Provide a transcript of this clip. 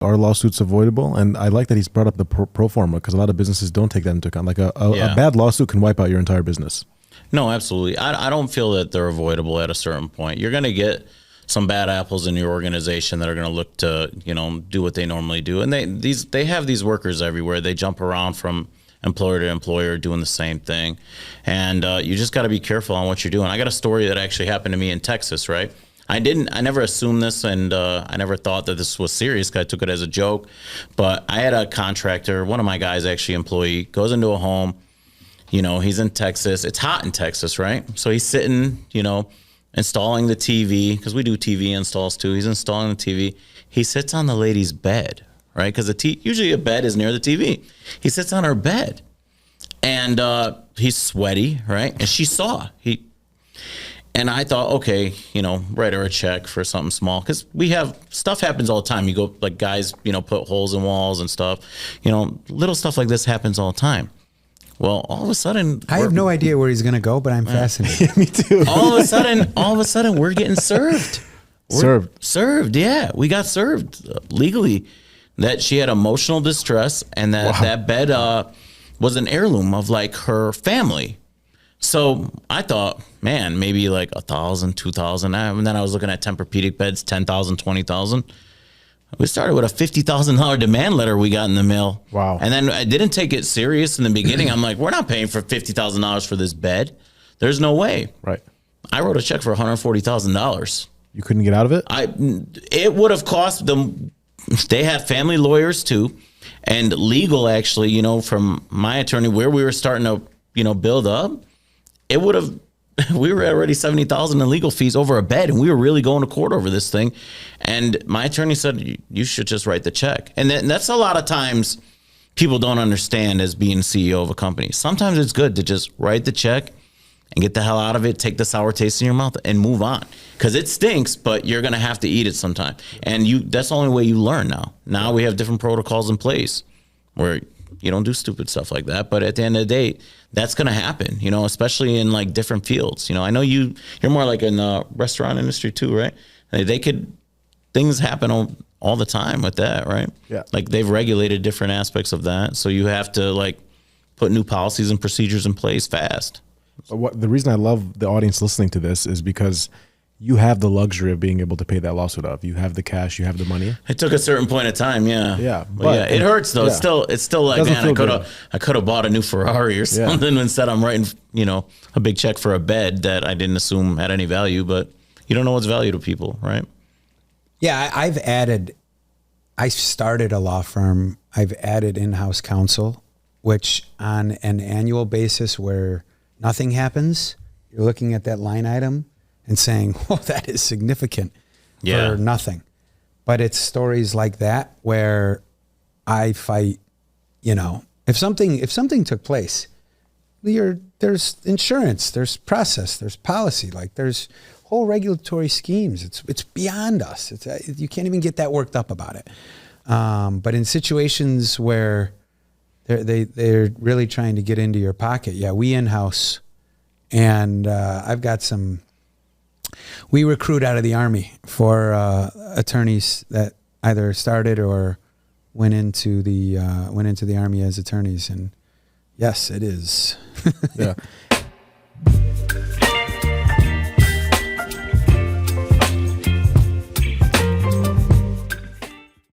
Are lawsuits avoidable? And I like that he's brought up the pro forma, because a lot of businesses don't take that into account. Like a bad lawsuit can wipe out your entire business. No, absolutely. I don't feel that they're avoidable at a certain point. You're going to get some bad apples in your organization that are going to look to, do what they normally do. And they have these workers everywhere. They jump around from employer to employer doing the same thing. And you just got to be careful on what you're doing. I got a story that actually happened to me in Texas, right? I never assumed this, and I never thought that this was serious, because I took it as a joke. But I had a contractor, one of my guys, actually employee, goes into a home. He's in Texas. It's hot in Texas, right? So he's sitting, installing the TV, because we do TV installs too. He's installing the TV. He sits on the lady's bed, right? Because usually a bed is near the TV. He sits on her bed, and he's sweaty, right? And she saw. And I thought, okay, write her a check for something small, because stuff happens all the time. You go, like, guys, put holes in walls and stuff. Little stuff like this happens all the time. Well, all of a sudden, I have no idea where he's going to go, but I'm fascinated. Me too. all of a sudden, we're getting served. Served, yeah. We got served legally that she had emotional distress, and that bed was an heirloom of, like, her family. So I thought, man, maybe like 1,000, 2,000. And then I was looking at Tempur-Pedic beds, 10,000, 20,000. We started with a $50,000 demand letter we got in the mail. Wow. And then I didn't take it serious in the beginning. I'm like, we're not paying for $50,000 for this bed. There's no way. Right. I wrote a check for $140,000. You couldn't get out of it? It would have cost them. They had family lawyers too, and legal, actually, from my attorney, where we were starting to, build up. It would have, we were already $70,000 in legal fees over a bed, and we were really going to court over this thing. And my attorney said, you should just write the check. And that's a lot of times people don't understand as being CEO of a company. Sometimes it's good to just write the check and get the hell out of it, take the sour taste in your mouth, and move on. Because it stinks, but you're going to have to eat it sometime. And that's the only way you learn now. Now we have different protocols in place where you don't do stupid stuff like that. But at the end of the day, that's going to happen, especially in, like, different fields. I know you're more like in the restaurant industry too, right? Things happen all the time with that, right? Yeah. Like, they've regulated different aspects of that. So you have to, like, put new policies and procedures in place fast. The reason I love the audience listening to this is because you have the luxury of being able to pay that lawsuit off. You have the cash, you have the money. It took a certain point of time, yeah. Yeah. But yeah, it hurts though. Yeah. It's still like, man, I could have bought a new Ferrari or something. Instead I'm writing, a big check for a bed that I didn't assume had any value, but you don't know what's value to people, right? Yeah, I started a law firm. I've added in-house counsel, which on an annual basis where nothing happens, you're looking at that line item and saying, "Oh, that is significant for nothing." But it's stories like that where I fight. If something took place, there's insurance, there's process, there's policy, like there's whole regulatory schemes. It's beyond us. You can't even get that worked up about it. But in situations where they're really trying to get into your pocket, we in-house, and I've got some. We recruit out of the Army for attorneys that either started or went into the Army as attorneys, and yes, it is. Yeah.